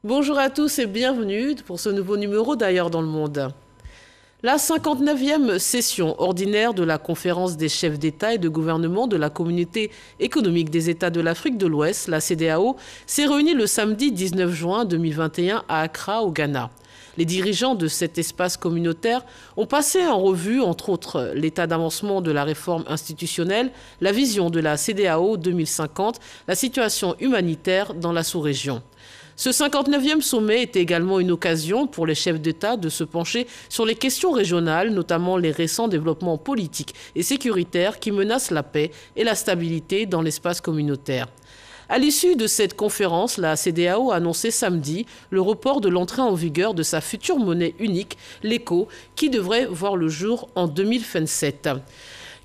Bonjour à tous et bienvenue pour ce nouveau numéro d'Ailleurs dans le monde. La 59e session ordinaire de la conférence des chefs d'État et de gouvernement de la Communauté économique des États de l'Afrique de l'Ouest, la CEDEAO, s'est réunie le samedi 19 juin 2021 à Accra, au Ghana. Les dirigeants de cet espace communautaire ont passé en revue, entre autres, l'état d'avancement de la réforme institutionnelle, la vision de la CEDEAO 2050, la situation humanitaire dans la sous-région. Ce 59e sommet était également une occasion pour les chefs d'État de se pencher sur les questions régionales, notamment les récents développements politiques et sécuritaires qui menacent la paix et la stabilité dans l'espace communautaire. À l'issue de cette conférence, la CEDEAO a annoncé samedi le report de l'entrée en vigueur de sa future monnaie unique, l'ECO, qui devrait voir le jour en 2027.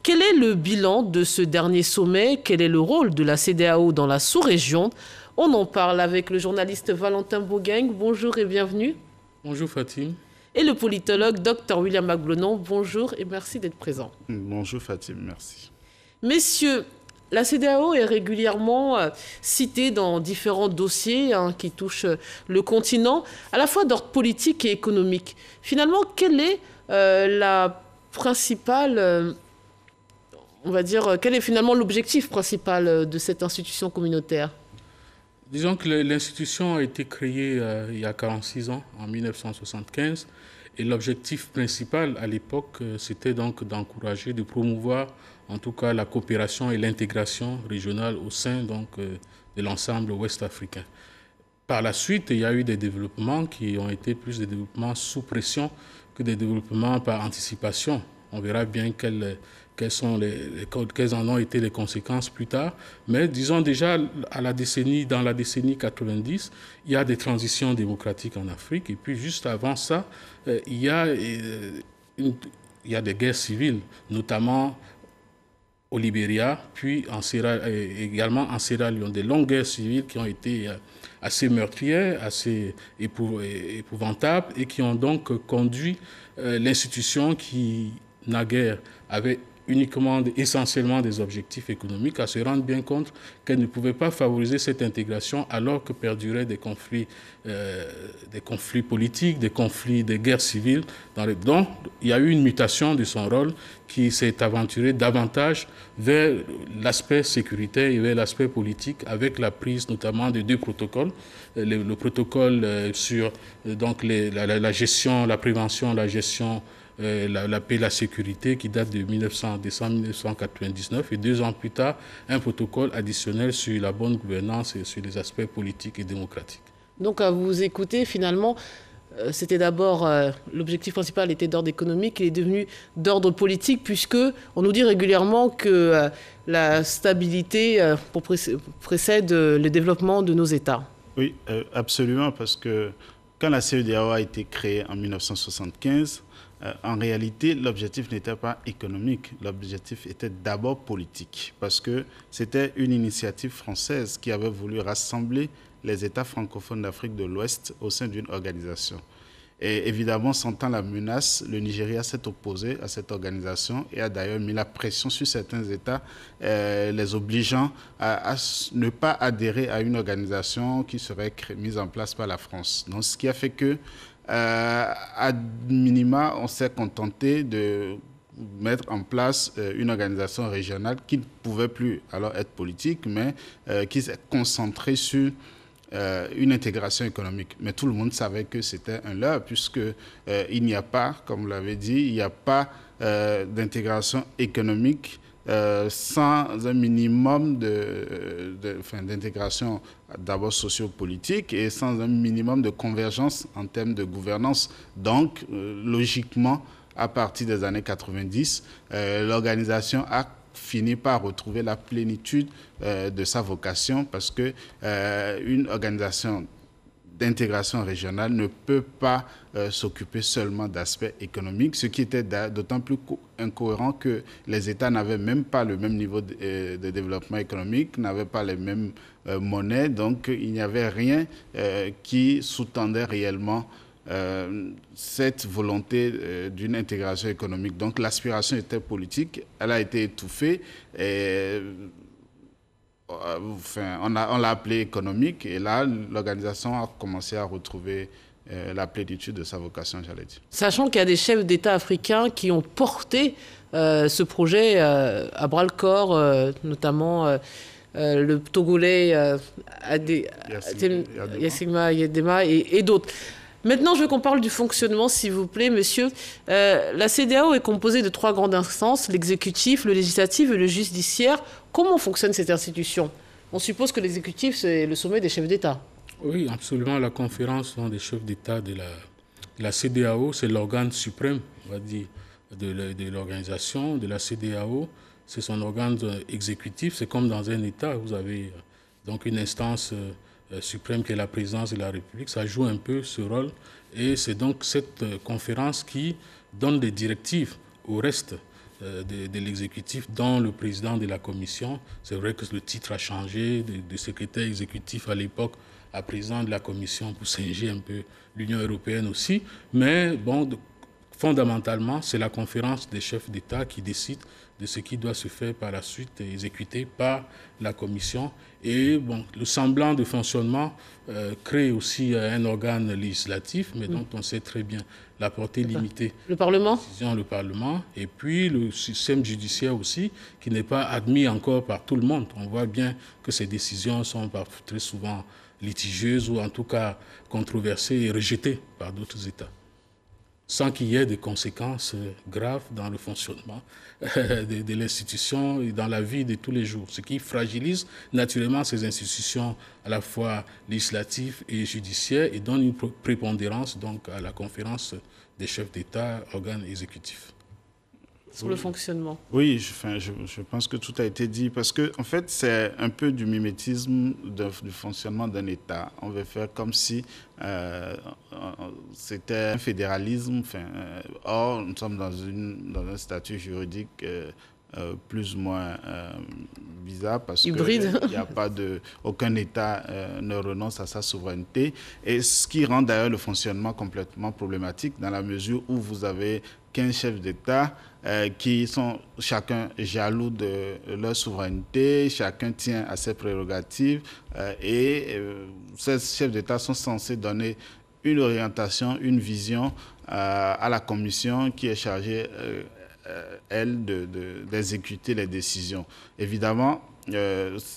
Quel est le bilan de ce dernier sommet? Quel est le rôle de la CEDEAO dans la sous-région? On en parle avec le journaliste Valentin Bougueng. Bonjour et bienvenue. Bonjour Fatim. Et le politologue Dr William Maglonon. Bonjour et merci d'être présent. Bonjour Fatim, merci. Messieurs, la CEDEAO est régulièrement citée dans différents dossiers qui touchent le continent, à la fois d'ordre politique et économique. Finalement, quelle est la principale... quel est finalement l'objectif principal de cette institution communautaire? Disons que l'institution a été créée il y a 46 ans, en 1975, et l'objectif principal à l'époque, c'était donc d'encourager, de promouvoir en tout cas la coopération et l'intégration régionale au sein donc, de l'ensemble ouest-africain. Par la suite, il y a eu des développements qui ont été plus des développements sous pression que des développements par anticipation. On verra bien quelles en ont été les conséquences plus tard. Mais disons déjà, dans la décennie 90, il y a des transitions démocratiques en Afrique. Et puis juste avant ça, il y a des guerres civiles, notamment au Libéria, puis également en Sierra Leone, des longues guerres civiles qui ont été assez meurtrières, assez épouvantables, et qui ont donc conduit l'institution qui, naguère, avait essentiellement des objectifs économiques, à se rendre bien compte qu'elle ne pouvait pas favoriser cette intégration alors que perduraient des conflits politiques, des guerres civiles. Donc, il y a eu une mutation de son rôle qui s'est aventurée davantage vers l'aspect sécuritaire et vers l'aspect politique, avec la prise notamment de deux protocoles. Le protocole sur donc, la gestion, la prévention, la gestion, la paix et la sécurité qui date de décembre 1999 et 2 ans plus tard, un protocole additionnel sur la bonne gouvernance et sur les aspects politiques et démocratiques. Donc à vous écouter, finalement, c'était d'abord, l'objectif principal était d'ordre économique, il est devenu d'ordre politique puisque on nous dit régulièrement que la stabilité précède le développement de nos États. Oui, absolument, parce que quand la CEDEAO a été créée en 1975, en réalité, l'objectif n'était pas économique, l'objectif était d'abord politique, parce que c'était une initiative française qui avait voulu rassembler les États francophones d'Afrique de l'Ouest au sein d'une organisation. Et évidemment, sentant la menace, le Nigeria s'est opposé à cette organisation et a d'ailleurs mis la pression sur certains États, les obligeant à ne pas adhérer à une organisation qui serait mise en place par la France. Donc, ce qui a fait que à minima, on s'est contenté de mettre en place une organisation régionale qui ne pouvait plus alors être politique, mais qui s'est concentrée sur une intégration économique. Mais tout le monde savait que c'était un leurre, puisqu'il n'y a pas, comme vous l'avez dit, il n'y a pas d'intégration économique sans un minimum d'intégration d'abord sociopolitique et sans un minimum de convergence en termes de gouvernance. Donc, logiquement, à partir des années 90, l'organisation a fini par retrouver la plénitude de sa vocation parce que une organisation d'intégration régionale ne peut pas s'occuper seulement d'aspects économiques, ce qui était d'autant plus incohérent que les États n'avaient même pas le même niveau de développement économique, n'avaient pas les mêmes monnaies, donc il n'y avait rien qui sous-tendait réellement cette volonté d'une intégration économique. Donc l'aspiration était politique, elle a été étouffée et on l'a appelé économique, et là, l'organisation a commencé à retrouver la plénitude de sa vocation, j'allais dire. Sachant qu'il y a des chefs d'État africains qui ont porté ce projet à bras-le-corps, notamment le Togolais Yassima Yedema et d'autres. Maintenant, je veux qu'on parle du fonctionnement, s'il vous plaît, monsieur. La CEDEAO est composée de 3 grandes instances, l'exécutif, le législatif et le judiciaire. Comment fonctionne cette institution? On suppose que l'exécutif, c'est le sommet des chefs d'État. Oui, absolument. La conférence des chefs d'État de la CEDEAO, c'est l'organe suprême, on va dire, de l'organisation de la CEDEAO. C'est son organe exécutif. C'est comme dans un État, vous avez donc une instance suprême qui est la présidence de la République. Ça joue un peu ce rôle. Et c'est donc cette conférence qui donne des directives au reste de l'exécutif, dont le président de la commission. C'est vrai que le titre a changé de secrétaire exécutif à l'époque à président de la commission pour singer un peu l'Union européenne aussi. Mais bon, fondamentalement, c'est la conférence des chefs d'État qui décide de ce qui doit se faire par la suite, exécuté par la commission. Et bon, le semblant de fonctionnement crée aussi un organe législatif, mais dont on sait très bien la portée limitée. Le Parlement ? Le Parlement. Et puis le système judiciaire aussi, qui n'est pas admis encore par tout le monde. On voit bien que ces décisions sont très souvent litigieuses ou en tout cas controversées et rejetées par d'autres États, sans qu'il y ait de conséquences graves dans le fonctionnement de l'institution et dans la vie de tous les jours, ce qui fragilise naturellement ces institutions à la fois législatives et judiciaires et donne une prépondérance donc à la conférence des chefs d'État, organe exécutif. Sur le fonctionnement. Oui, je pense que tout a été dit, parce que en fait, c'est un peu du mimétisme du fonctionnement d'un État. On veut faire comme si c'était un fédéralisme. Or, nous sommes dans un statut juridique plus ou moins bizarre, parce qu'il n'y a pas aucun État ne renonce à sa souveraineté, et ce qui rend d'ailleurs le fonctionnement complètement problématique, dans la mesure où vous avez 15 chefs d'État qui sont chacun jaloux de leur souveraineté, chacun tient à ses prérogatives, et ces chefs d'État sont censés donner une orientation, une vision à la commission qui est chargée, elle, d'exécuter les décisions. Évidemment,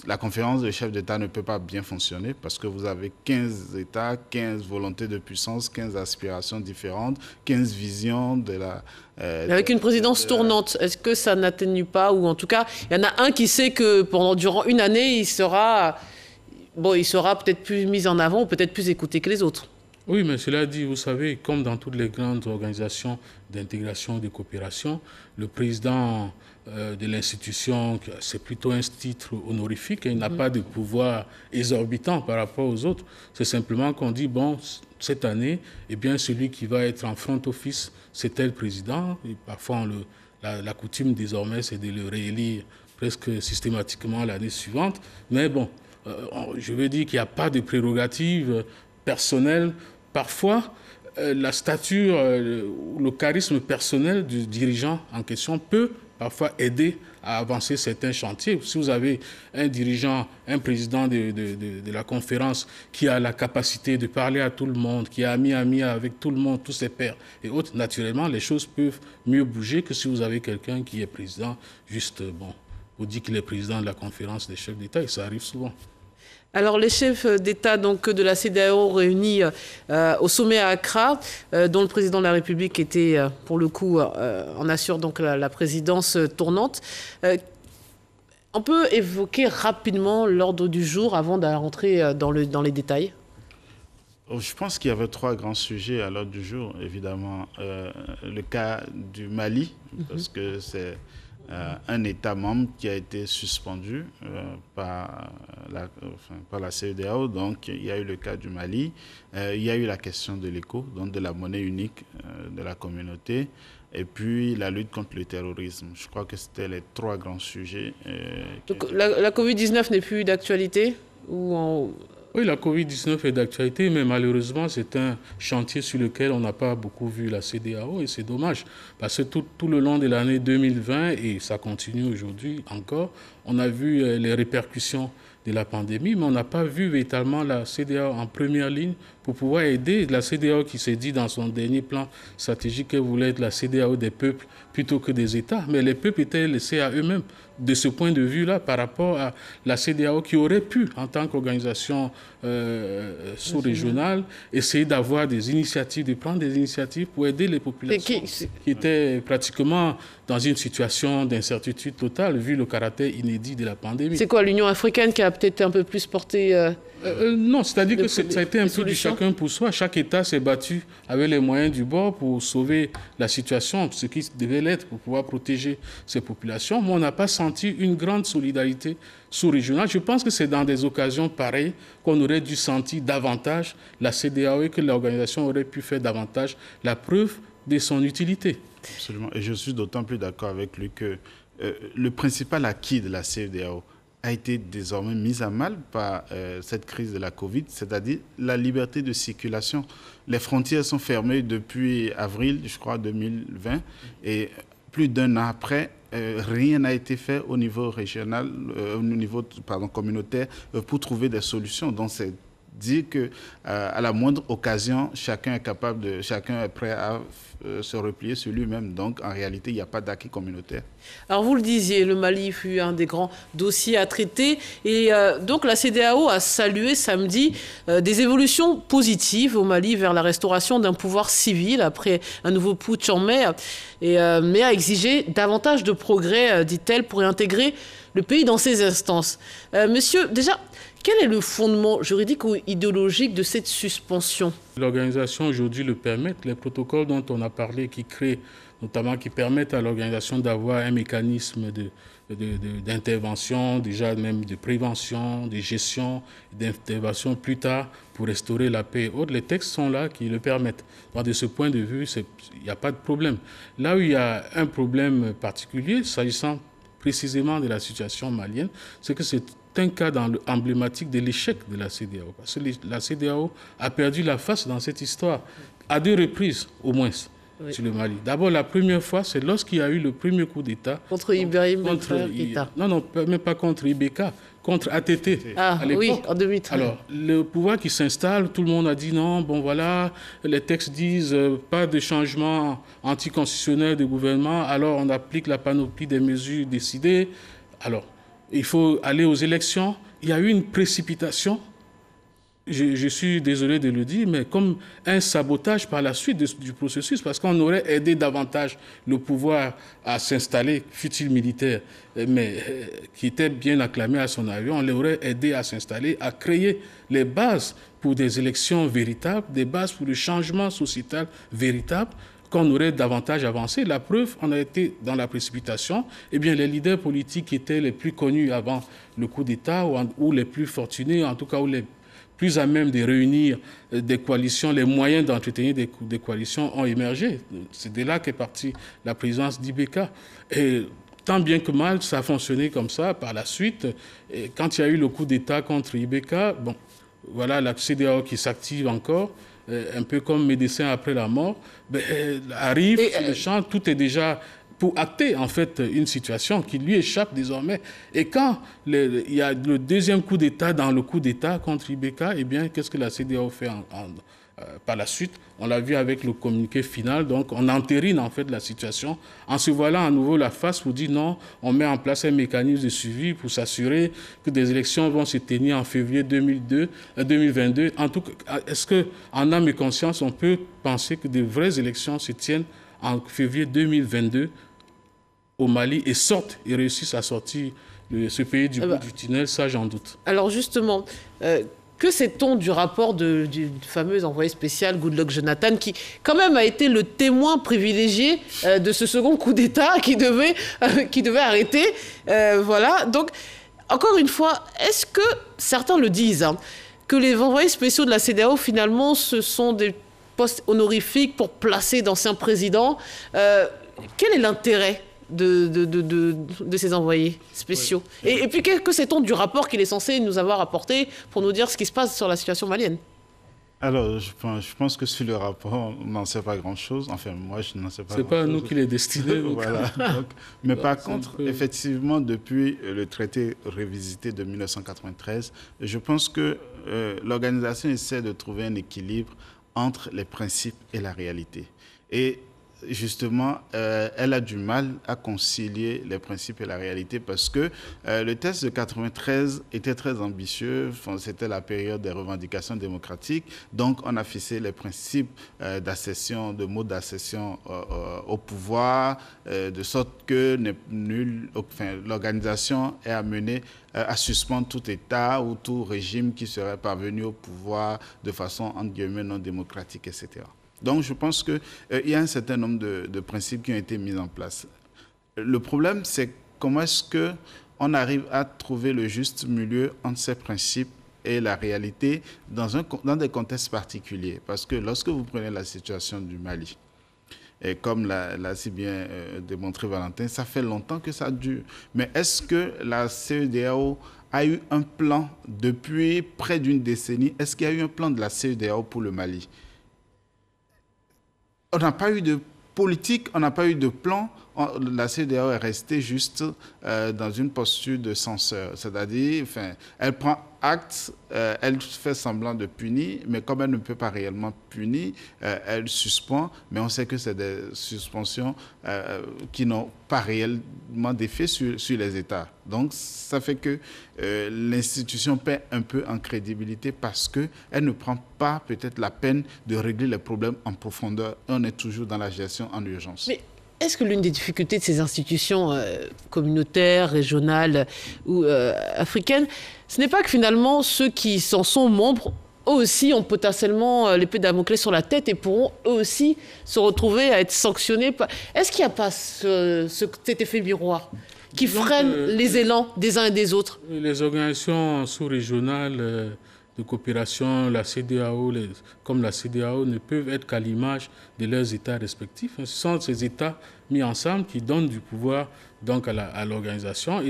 la conférence des chefs d'État ne peut pas bien fonctionner parce que vous avez 15 États, 15 volontés de puissance, 15 aspirations différentes, 15 visions de la... avec une présidence tournante, est-ce que ça n'atténue pas, ou en tout cas, il y en a un qui sait que durant une année, il sera peut-être plus mis en avant ou peut-être plus écouté que les autres? Oui, mais cela dit, vous savez, comme dans toutes les grandes organisations d'intégration et de coopération, le président de l'institution, c'est plutôt un titre honorifique et il n'a pas de pouvoir exorbitant par rapport aux autres. C'est simplement qu'on dit, bon, cette année, eh bien, celui qui va être en front office, c'est tel président. Et parfois, la coutume désormais, c'est de le réélire presque systématiquement l'année suivante. Mais bon, je veux dire qu'il n'y a pas de prérogative personnelle. Parfois, la stature ou le charisme personnel du dirigeant en question peut parfois aider à avancer certains chantiers. Si vous avez un dirigeant, un président de la conférence qui a la capacité de parler à tout le monde, qui est ami avec tout le monde, tous ses pairs et autres, naturellement, les choses peuvent mieux bouger que si vous avez quelqu'un qui est président, juste, bon, on dit qu'il est président de la conférence des chefs d'État, et ça arrive souvent. Alors, les chefs d'État donc, de la CEDEAO réunis au sommet à Accra, dont le président de la République était, pour le coup, en assure donc la présidence tournante. On peut évoquer rapidement l'ordre du jour avant de rentrer dans les détails? Je pense qu'il y avait 3 grands sujets à l'ordre du jour. Évidemment, le cas du Mali, parce que c'est... un État membre qui a été suspendu par la CEDEAO. Donc, il y a eu le cas du Mali. Il y a eu la question de l'éco, donc de la monnaie unique de la communauté. Et puis, la lutte contre le terrorisme. Je crois que c'était les 3 grands sujets. Donc, la Covid-19 n'est plus d'actualité ou Oui, la Covid-19 est d'actualité, mais malheureusement, c'est un chantier sur lequel on n'a pas beaucoup vu la CEDEAO et c'est dommage. Parce que tout le long de l'année 2020, et ça continue aujourd'hui encore, on a vu les répercussions de la pandémie, mais on n'a pas vu véritablement la CEDEAO en première ligne pour pouvoir aider la CEDEAO qui s'est dit dans son dernier plan stratégique qu'elle voulait être la CEDEAO des peuples plutôt que des États. Mais les peuples étaient laissés à eux-mêmes de ce point de vue-là par rapport à la CEDEAO qui aurait pu, en tant qu'organisation sous-régionale, essayer d'avoir des initiatives, de prendre des initiatives pour aider les populations qui étaient pratiquement dans une situation d'incertitude totale vu le caractère inédit de la pandémie. C'est quoi, l'Union africaine qui a peut-être un peu plus porté... Non, c'est-à-dire que ça a été un peu du chacun pour soi. Chaque État s'est battu avec les moyens du bord pour sauver la situation, ce qui devait l'être pour pouvoir protéger ses populations. Mais on n'a pas senti une grande solidarité sous-régionale. Je pense que c'est dans des occasions pareilles qu'on aurait dû sentir davantage la CEDEAO et que l'organisation aurait pu faire davantage la preuve de son utilité. Absolument. Et je suis d'autant plus d'accord avec lui que le principal acquis de la CEDEAO a été désormais mise à mal par cette crise de la Covid, c'est-à-dire la liberté de circulation. Les frontières sont fermées depuis avril, je crois, 2020, et plus d'un an après, rien n'a été fait au niveau régional, au niveau communautaire, pour trouver des solutions. Donc, c'est dire que à la moindre occasion, chacun est prêt à se replier sur lui-même. Donc, en réalité, il n'y a pas d'acquis communautaire. Alors, vous le disiez, le Mali fut un des grands dossiers à traiter. Et donc, la CEDEAO a salué samedi des évolutions positives au Mali vers la restauration d'un pouvoir civil après un nouveau putsch en mai, mais a exigé davantage de progrès, dit-elle, pour intégrer le pays dans ses instances. Monsieur, déjà, quel est le fondement juridique ou idéologique de cette suspension? L'organisation aujourd'hui le permet. Les protocoles dont on a parlé qui créent, notamment qui permettent à l'organisation d'avoir un mécanisme d'intervention, déjà même de prévention, de gestion, d'intervention plus tard pour restaurer la paix et autres. Les textes sont là qui le permettent. Donc, de ce point de vue, il n'y a pas de problème. Là où il y a un problème particulier, s'agissant précisément de la situation malienne, c'est que c'est un cas emblématique de l'échec de la CEDEAO. Parce que la CEDEAO a perdu la face dans cette histoire, à 2 reprises au moins, sur le Mali. D'abord, la première fois, c'est lorsqu'il y a eu le premier coup d'État. Contre Ibrahim Keïta. Non, même pas contre IBK, contre ATT. Ah oui, en 2013. Alors, le pouvoir qui s'installe, tout le monde a dit non, bon voilà, les textes disent pas de changement anticonstitutionnel de gouvernement, alors on applique la panoplie des mesures décidées. Alors, il faut aller aux élections. Il y a eu une précipitation. Je suis désolé de le dire, mais comme un sabotage par la suite du processus, parce qu'on aurait aidé davantage le pouvoir à s'installer, fut-il militaire, mais qui était bien acclamé à son avis, on l'aurait aidé à s'installer, à créer les bases pour des élections véritables, des bases pour le changement sociétal véritable, qu'on aurait davantage avancé. La preuve, on a été dans la précipitation. Eh bien, les leaders politiques qui étaient les plus connus avant le coup d'État ou les plus fortunés, en tout cas, ou les plus à même de réunir des coalitions, les moyens d'entretenir des coalitions ont émergé. C'est de là qu'est partie la présidence d'IBK. Et tant bien que mal, ça a fonctionné comme ça. Par la suite, quand il y a eu le coup d'État contre IBK, bon, voilà la CEDEAO qui s'active encore, un peu comme médecin après la mort, arrive sur le champ, tout est déjà pour acter en fait une situation qui lui échappe désormais. Et quand il y a le deuxième coup d'État dans le coup d'État contre IBK, eh bien, qu'est-ce que la CEDEAO fait par la suite? On l'a vu avec le communiqué final, donc on entérine en fait la situation en se voilant à nouveau la face pour dire non, on met en place un mécanisme de suivi pour s'assurer que des élections vont se tenir en février 2022. En tout cas, est-ce qu'en âme et conscience, on peut penser que de vraies élections se tiennent en février 2022 au Mali et réussissent à sortir ce pays du bout du tunnel? Ça, j'en doute. Alors justement, que sait-on du rapport du fameux envoyé spécial Goodluck Jonathan, qui quand même a été le témoin privilégié de ce second coup d'État qui devait arrêter? Voilà. Donc, encore une fois, est-ce que, certains le disent, que les envoyés spéciaux de la CEDEAO, finalement, ce sont des postes honorifiques pour placer d'anciens présidents? Quel est l'intérêt de ces envoyés spéciaux. Oui. Et puis, que sait-on du rapport qu'il est censé nous avoir apporté pour nous dire ce qui se passe sur la situation malienne? Alors, je pense que sur le rapport, on n'en sait pas grand-chose. Enfin, moi, je n'en sais pas grand-chose. C'est pas à nous qu'il est destiné. Voilà. Mais par contre, effectivement, depuis le traité revisité de 1993, je pense que l'organisation essaie de trouver un équilibre entre les principes et la réalité. Et justement, elle a du mal à concilier les principes et la réalité parce que le texte de 93 était très ambitieux. Enfin, c'était la période des revendications démocratiques. Donc, on a fixé les principes d'accession, de mode d'accession au pouvoir, de sorte que l'organisation est amenée à suspendre tout État ou tout régime qui serait parvenu au pouvoir de façon, entre guillemets, non démocratique, etc. Donc, je pense qu'il y a un certain nombre de principes qui ont été mis en place. Le problème, c'est comment est-ce qu'on arrive à trouver le juste milieu entre ces principes et la réalité dans des contextes particuliers. Parce que lorsque vous prenez la situation du Mali, et comme l'a si bien démontré Valentin, ça fait longtemps que ça dure. Mais est-ce que la CEDEAO a eu un plan depuis près d'une décennie? Est-ce qu'il y a eu un plan de la CEDEAO pour le Mali? On n'a pas eu de politique, on n'a pas eu de plan. La CEDEAO est restée juste dans une posture de censeur. C'est-à-dire, elle prend acte, elle fait semblant de punir, mais comme elle ne peut pas réellement punir, elle suspend. Mais on sait que c'est des suspensions qui n'ont pas réellement d'effet sur les États. Donc, ça fait que l'institution perd un peu en crédibilité parce qu'elle ne prend pas peut-être la peine de régler les problèmes en profondeur. On est toujours dans la gestion en urgence. Mais est-ce que l'une des difficultés de ces institutions communautaires, régionales ou africaines, ce n'est pas que finalement ceux qui s'en sont membres, eux aussi ont potentiellement l'épée de Damoclès sur la tête et pourront eux aussi se retrouver à être sanctionnés? Est-ce qu'il n'y a pas cet effet miroir qui freine les élans des uns et des autres? Les organisations sous-régionales de coopération, la CEDEAO, comme la CEDEAO, ne peuvent être qu'à l'image de leurs États respectifs. Ce sont ces États mis ensemble qui donnent du pouvoir donc à l'organisation. Et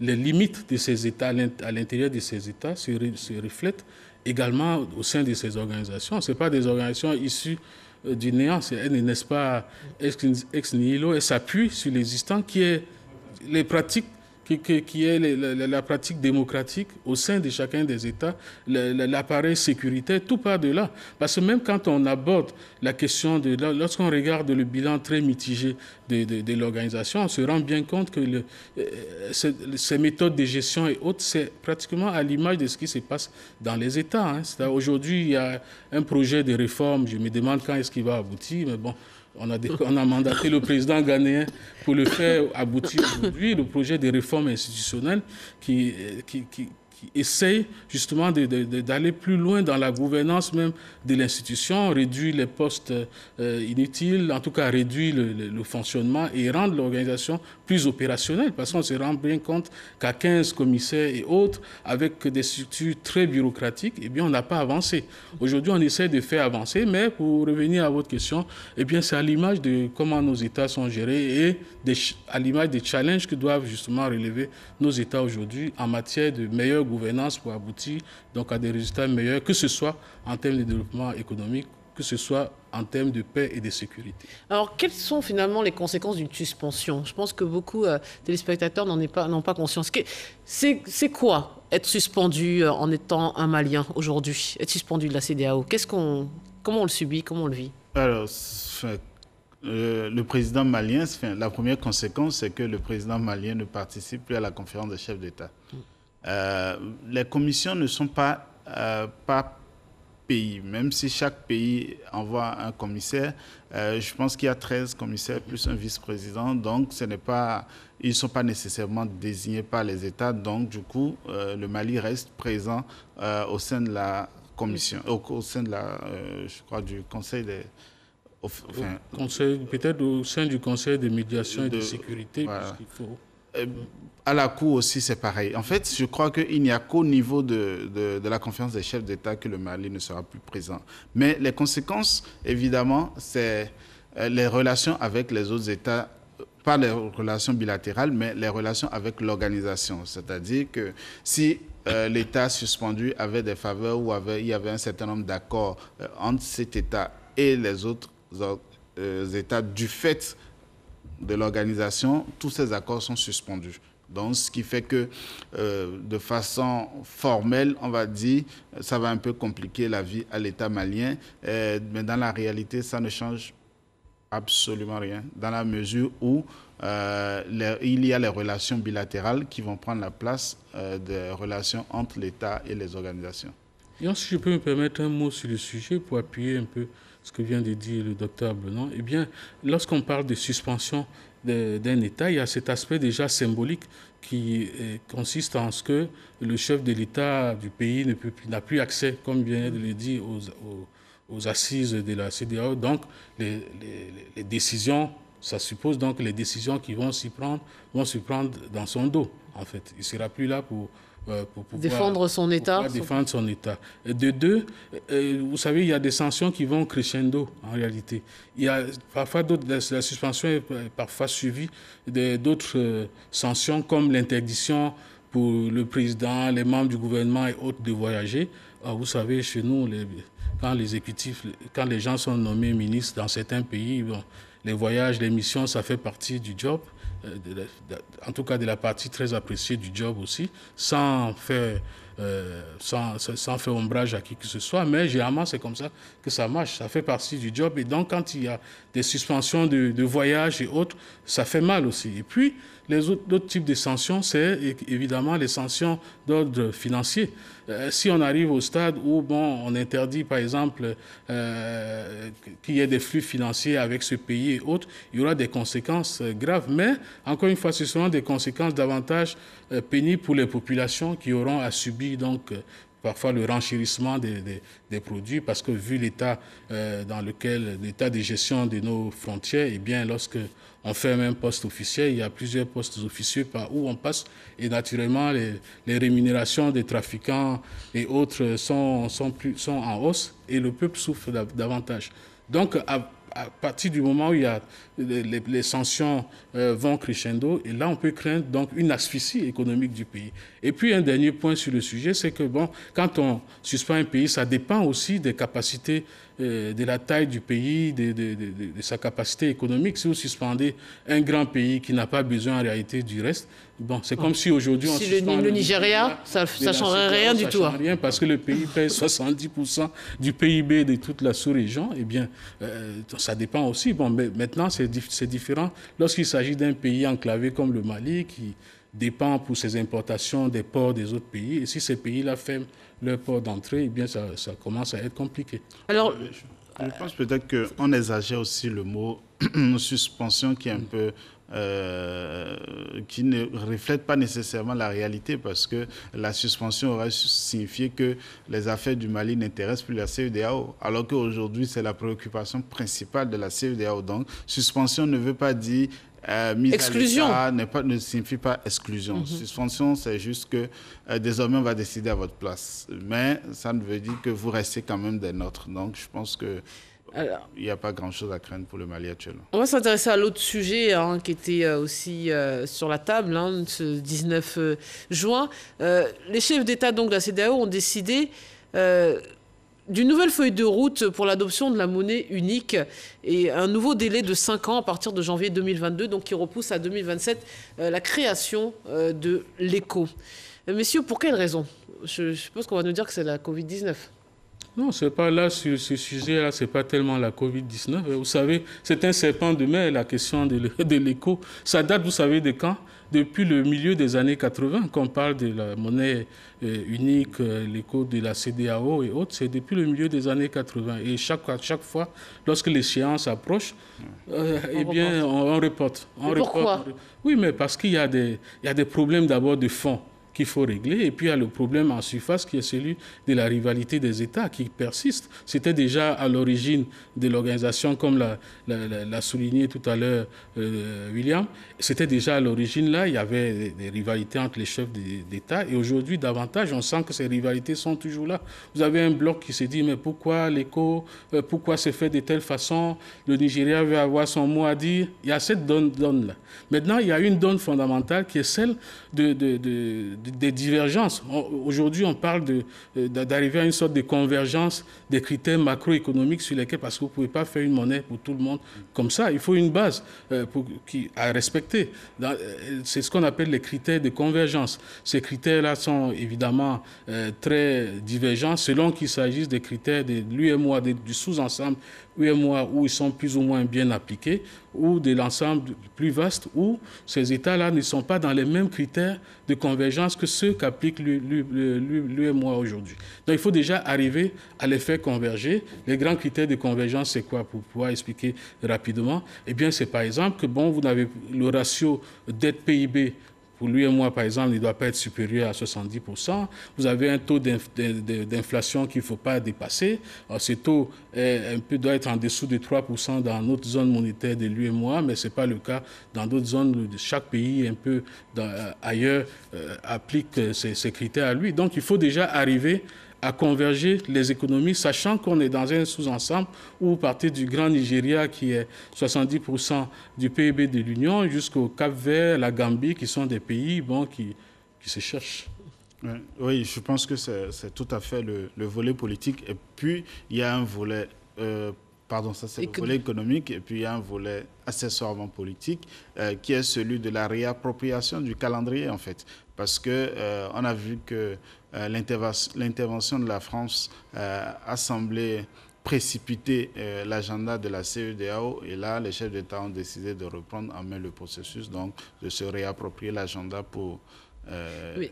les limites de ces États, à l'intérieur de ces États, se reflètent également au sein de ces organisations. Ce ne sont pas des organisations issues du néant. Elles ne naissent pas ex nihilo. Elles s'appuient sur l'existant qui est les pratiques qui est la pratique démocratique au sein de chacun des États, l'appareil sécuritaire, tout part de là. Parce que même quand on aborde la question lorsqu'on regarde le bilan très mitigé de l'organisation, on se rend bien compte que ces méthodes de gestion et autres, c'est pratiquement à l'image de ce qui se passe dans les États. Aujourd'hui, il y a un projet de réforme, je me demande quand est-ce qu'il va aboutir, mais bon, on a mandaté le président ghanéen pour le faire aboutir aujourd'hui, le projet de réforme institutionnelle qui essaye justement d'aller plus loin dans la gouvernance même de l'institution, réduire les postes inutiles, en tout cas réduire le fonctionnement et rendre l'organisation plus opérationnelle. Parce qu'on se rend bien compte qu'à 15 commissaires et autres, avec des structures très bureaucratiques, eh bien, on n'a pas avancé. Aujourd'hui, on essaie de faire avancer, mais pour revenir à votre question, eh bien, c'est à l'image de comment nos États sont gérés et à l'image des challenges que doivent justement relever nos États aujourd'hui en matière de meilleure gouvernance pour aboutir donc à des résultats meilleurs, que ce soit en termes de développement économique, que ce soit en termes de paix et de sécurité. Alors, quelles sont finalement les conséquences d'une suspension? Je pense que beaucoup de téléspectateurs n'ont pas conscience. C'est quoi être suspendu en étant un Malien aujourd'hui, être suspendu de la CEDEAO? Comment on le subit, comment on le vit? Alors, le président malien, la première conséquence, c'est que le président malien ne participe plus à la conférence des chefs d'État. Les commissions ne sont pas pays, même si chaque pays envoie un commissaire. Je pense qu'il y a 13 commissaires plus un vice-président, donc ils ne sont pas nécessairement désignés par les États. Donc, du coup, le Mali reste présent au sein de la commission, au sein de je crois, du Conseil des... peut-être au sein du Conseil de médiation et de sécurité, voilà. Puisqu'il faut... À la Cour aussi, c'est pareil. En fait, je crois qu'il n'y a qu'au niveau de la conférence des chefs d'État que le Mali ne sera plus présent. Mais les conséquences, évidemment, c'est les relations avec les autres États pas les relations bilatérales, mais les relations avec l'organisation. C'est-à-dire que si l'État suspendu avait des faveurs ou il y avait un certain nombre d'accords entre cet État et les autres États du fait de l'organisation, tous ces accords sont suspendus. Donc, ce qui fait que, de façon formelle, on va dire, ça va un peu compliquer la vie à l'État malien. Mais dans la réalité, ça ne change absolument rien, dans la mesure où il y a les relations bilatérales qui vont prendre la place des relations entre l'État et les organisations. Et si je peux me permettre un mot sur le sujet pour appuyer un peu ce que vient de dire le docteur Blenon, eh bien, lorsqu'on parle de suspension d'un État, il y a cet aspect déjà symbolique qui consiste en ce que le chef de l'État du pays n'a plus accès, comme vient de le dire, aux assises de la CEDEAO. Donc, les décisions, ça suppose donc les décisions qui vont s'y prendre dans son dos, en fait. Il ne sera plus là pour pouvoir défendre son État. Défendre son État. De deux, vous savez, il y a des sanctions qui vont crescendo, en réalité. Il y a parfois la suspension est parfois suivie d'autres sanctions, comme l'interdiction pour le président, les membres du gouvernement et autres de voyager. Alors, vous savez, chez nous, quand les gens sont nommés ministres dans certains pays, bon, les voyages, les missions, ça fait partie du job. En tout cas de la partie très appréciée du job aussi, sans faire ombrage à qui que ce soit, mais généralement c'est comme ça que ça marche, ça fait partie du job, et donc quand il y a des suspensions de voyage et autres, ça fait mal aussi. Et puis les autres types de sanctions, c'est évidemment les sanctions d'ordre financier. Si on arrive au stade où on interdit par exemple qu'il y ait des flux financiers avec ce pays et autres, il y aura des conséquences graves, mais encore une fois, ce seront des conséquences davantage pénibles pour les populations qui auront à subir donc parfois le renchérissement des produits, parce que vu l'état l'état de gestion de nos frontières, eh bien lorsque on ferme un poste officiel, il y a plusieurs postes officieux par où on passe, et naturellement les rémunérations des trafiquants et autres sont en hausse, et le peuple souffre davantage. Donc à partir du moment où il y a les sanctions vont crescendo, et là on peut craindre donc une asphyxie économique du pays. Et puis un dernier point sur le sujet, c'est que quand on suspend un pays, ça dépend aussi des capacités, de la taille du pays, de sa capacité économique. Si vous suspendez un grand pays qui n'a pas besoin en réalité du reste, c'est comme si aujourd'hui on suspend le Nigeria, ça ne changerait rien du tout. Ça ne change rien parce que le pays paye 70% du PIB de toute la sous-région. Eh bien, ça dépend aussi. Mais maintenant, c'est différent lorsqu'il s'agit d'un pays enclavé comme le Mali qui dépend pour ses importations des ports des autres pays. Et si ces pays-là ferment leur port d'entrée, eh bien, ça commence à être compliqué. Alors, je pense peut-être qu'on exagère aussi le mot suspension qui est un peu... qui ne reflète pas nécessairement la réalité, parce que la suspension aurait signifié que les affaires du Mali n'intéressent plus la CEDEAO, alors qu'aujourd'hui c'est la préoccupation principale de la CEDEAO. Donc suspension ne veut pas dire mise exclusion. à l'état, ne signifie pas exclusion. Suspension, c'est juste que désormais on va décider à votre place, mais ça ne veut dire que vous restez quand même des nôtres. Donc je pense que il n'y a pas grand-chose à craindre pour le Mali actuellement. On va s'intéresser à l'autre sujet qui était aussi sur la table, ce 19 juin. Les chefs d'État donc, de la CEDEAO ont décidé d'une nouvelle feuille de route pour l'adoption de la monnaie unique et un nouveau délai de 5 ans à partir de janvier 2022, donc qui repousse à 2027 la création de l'ECO. Messieurs, pour quelle raison ? Je suppose qu'on va nous dire que c'est la Covid-19. Non, c'est pas là, sur ce sujet-là, c'est pas tellement la Covid-19. Vous savez, c'est un serpent de mer, la question de l'éco. Ça date, vous savez, de quand ? Depuis le milieu des années 80, qu'on parle de la monnaie unique, l'éco de la CEDEAO et autres, c'est depuis le milieu des années 80. Et chaque fois, lorsque l'échéance approche, eh bien, on reporte. Pourquoi ? Oui, mais parce qu'il y a des problèmes d'abord de fond. qu'il faut régler. Et puis il y a le problème en surface qui est celui de la rivalité des États qui persiste. C'était déjà à l'origine de l'organisation, comme l'a souligné tout à l'heure William. C'était déjà à l'origine là, il y avait des rivalités entre les chefs d'État. Et aujourd'hui, davantage, on sent que ces rivalités sont toujours là. Vous avez un bloc qui se dit, mais pourquoi l'ECO, pourquoi c'est fait de telle façon, le Nigeria veut avoir son mot à dire. Il y a cette donne-là. Maintenant, il y a une donne fondamentale qui est celle des divergences. Aujourd'hui, on parle d'arriver à une sorte de convergence des critères macroéconomiques sur lesquels, parce que vous ne pouvez pas faire une monnaie pour tout le monde comme ça. Il faut une base à respecter. C'est ce qu'on appelle les critères de convergence. Ces critères-là sont évidemment très divergents selon qu'il s'agisse des critères de l'UEMOA, du sous-ensemble UEMOA où ils sont plus ou moins bien appliqués, ou de l'ensemble plus vaste où ces États-là ne sont pas dans les mêmes critères de convergence que ceux qu'applique l'UEMOA aujourd'hui. Donc il faut déjà arriver à les faire converger. Les grands critères de convergence, c'est quoi, pour pouvoir expliquer rapidement? Eh bien, c'est par exemple que vous avez le ratio dette-PIB. Pour l'UEMOA, par exemple, il ne doit pas être supérieur à 70%. Vous avez un taux d'inflation qu'il ne faut pas dépasser. Alors, ce taux doit être en dessous de 3% dans notre zone monétaire de l'UEMOA, mais ce n'est pas le cas dans d'autres zones. Chaque pays, un peu ailleurs, applique ces critères à lui. Donc, il faut déjà arriver à converger les économies, sachant qu'on est dans un sous-ensemble où vous partez du Grand Nigeria, qui est 70% du PIB de l'Union, jusqu'au Cap-Vert, la Gambie, qui sont des pays qui se cherchent. Oui, je pense que c'est tout à fait le volet politique. Et puis, il y a un volet... ça c'est le volet économique, et puis il y a un volet accessoirement politique qui est celui de la réappropriation du calendrier, en fait. Parce qu'on a vu que l'intervention de la France a semblé précipiter l'agenda de la CEDEAO, et là, les chefs d'État ont décidé de reprendre en main le processus, donc de se réapproprier l'agenda pour... Oui.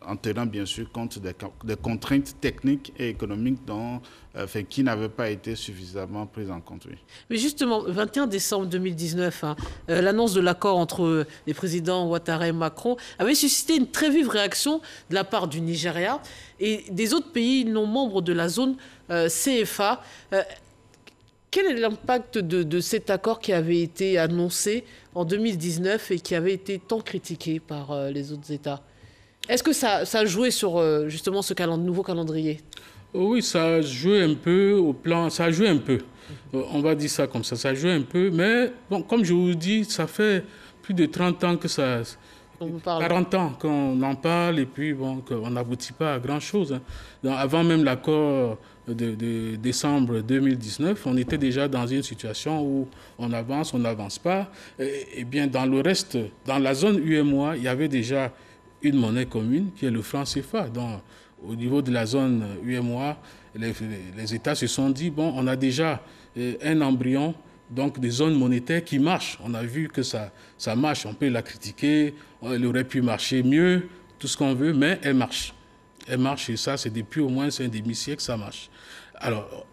En tenant bien sûr compte des contraintes techniques et économiques qui n'avaient pas été suffisamment prises en compte. Oui. Mais justement, 21 décembre 2019, l'annonce de l'accord entre les présidents Ouattara et Macron avait suscité une très vive réaction de la part du Nigeria et des autres pays non membres de la zone CFA. Quel est l'impact de cet accord qui avait été annoncé en 2019 et qui avait été tant critiqué par les autres États ? Est-ce que ça a joué sur justement ce nouveau calendrier? Oui, ça a joué un peu ça a joué un peu. On va dire ça comme ça. Ça a joué un peu, mais bon, comme je vous dis, ça fait plus de 30 ans que ça... 40 ans qu'on en parle et puis qu'on n'aboutit pas à grand-chose. Hein. Donc, avant même l'accord de décembre 2019, on était déjà dans une situation où on n'avance pas. Et bien, dans le reste, dans la zone UEMOA, il y avait déjà une monnaie commune qui est le franc CFA. Donc, au niveau de la zone UEMOA, les États se sont dit, on a déjà un embryon, donc des zones monétaires qui marchent. On a vu que ça marche, on peut la critiquer, elle aurait pu marcher mieux, tout ce qu'on veut, mais elle marche. Elle marche, et ça, c'est depuis au moins un demi-siècle que ça marche. Alors,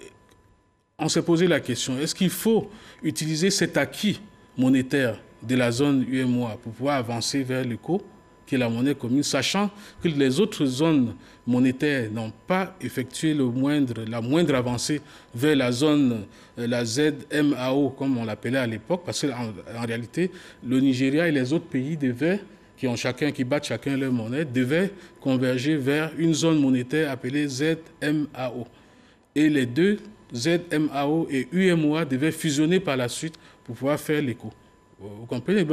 on s'est posé la question, est-ce qu'il faut utiliser cet acquis monétaire de la zone UEMOA pour pouvoir avancer vers l'ECO, qui est la monnaie commune, sachant que les autres zones monétaires n'ont pas effectué la moindre avancée vers la zone, la ZMAO, comme on l'appelait à l'époque, parce qu'en réalité, le Nigeria et les autres pays qui battent chacun leur monnaie, devaient converger vers une zone monétaire appelée ZMAO. Et les deux, ZMAO et UEMOA, devaient fusionner par la suite pour pouvoir faire l'ECO. Vous comprenez?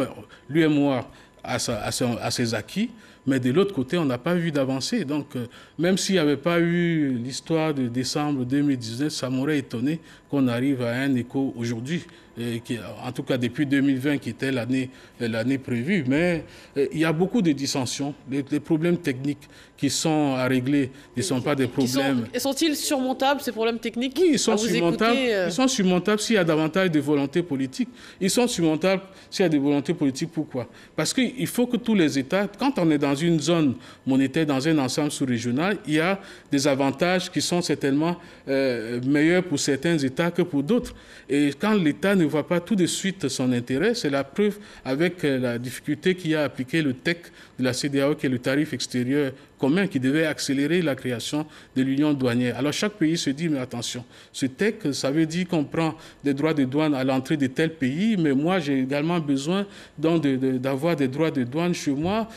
L'UEMOA à ses acquis, mais de l'autre côté, on n'a pas vu d'avancée. Donc, même s'il n'y avait pas eu l'histoire de décembre 2019, ça m'aurait étonné qu'on arrive à un ECO aujourd'hui, en tout cas depuis 2020, qui était l'année prévue. Mais il y a beaucoup de dissensions. Les problèmes techniques qui sont à régler ne sont pas des problèmes... Sont-ils surmontables, ces problèmes techniques? Oui, ils sont surmontables. Ils sont surmontables s'il y a davantage de volonté politique. Ils sont surmontables s'il y a des volontés politiques. Pourquoi? Parce qu'il faut que tous les États, quand on est dans une zone monétaire, dans un ensemble sous-régional, il y a des avantages qui sont certainement meilleurs pour certains États que pour d'autres. Et quand l'État ne voit pas tout de suite son intérêt, c'est la preuve avec la difficulté qu'il y a à appliquer le TEC de la CEDEAO, qui est le tarif extérieur commun, qui devait accélérer la création de l'union douanière. Alors chaque pays se dit, mais attention, ce TEC, ça veut dire qu'on prend des droits de douane à l'entrée de tel pays, mais moi j'ai également besoin d'avoir des droits de douane chez moi.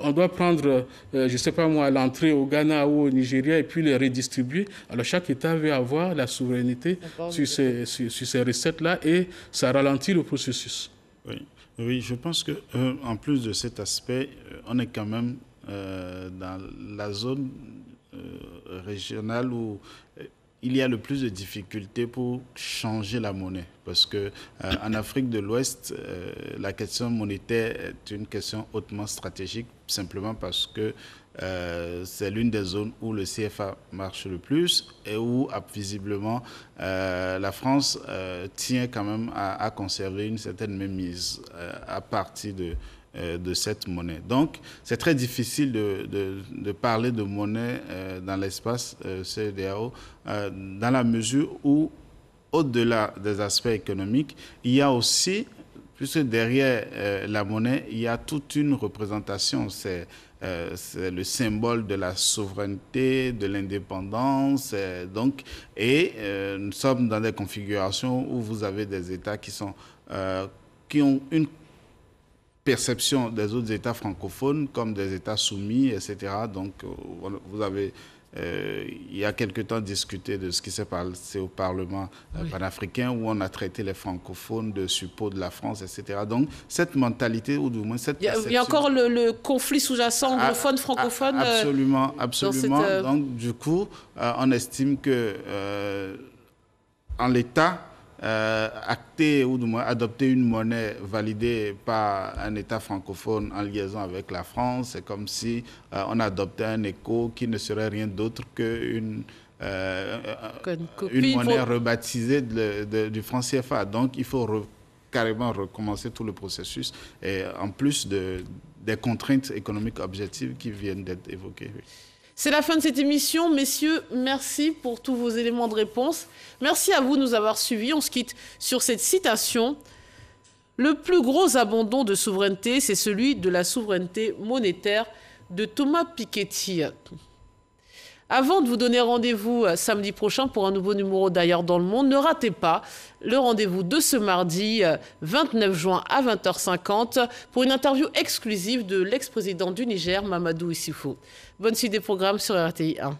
On doit prendre, je ne sais pas moi, à l'entrée au Ghana ou au Nigeria et puis les redistribuer. Alors chaque État veut avoir la souveraineté sur ces recettes-là et ça ralentit le processus. Oui, oui, je pense que en plus de cet aspect, on est quand même dans la zone régionale où il y a le plus de difficultés pour changer la monnaie. Parce que en Afrique de l'Ouest, la question monétaire est une question hautement stratégique, simplement parce que c'est l'une des zones où le CFA marche le plus et où visiblement la France tient quand même à conserver une certaine mainmise à partir de cette monnaie. Donc, c'est très difficile de parler de monnaie dans l'espace CEDEAO dans la mesure où, au-delà des aspects économiques, il y a aussi, puisque derrière la monnaie, il y a toute une représentation. C'est le symbole de la souveraineté, de l'indépendance. Nous sommes dans des configurations où vous avez des États qui ont une perception des autres États francophones comme des États soumis, etc. Donc, vous avez, il y a quelque temps, discuté de ce qui s'est passé au Parlement panafricain, où on a traité les francophones de suppôts de la France, etc. Donc, cette mentalité, ou du moins cette perception... Il y a encore le conflit sous-jacent anglophone-francophone. Absolument, absolument. Donc, du coup, on estime que en l'état, acter ou du moins adopter une monnaie validée par un État francophone en liaison avec la France, c'est comme si on adoptait un écho qui ne serait rien d'autre qu'une une monnaie rebaptisée du franc CFA. Donc il faut carrément recommencer tout le processus, et en plus des contraintes économiques objectives qui viennent d'être évoquées. Oui. C'est la fin de cette émission. Messieurs, merci pour tous vos éléments de réponse. Merci à vous de nous avoir suivis. On se quitte sur cette citation. Le plus gros abandon de souveraineté, c'est celui de la souveraineté monétaire de Thomas Piketty. Avant de vous donner rendez-vous samedi prochain pour un nouveau numéro d'Ailleurs dans le monde, ne ratez pas le rendez-vous de ce mardi 29 juin à 20h50 pour une interview exclusive de l'ex-président du Niger, Mamadou Issoufou. Bonne suite des programmes sur RTI 1.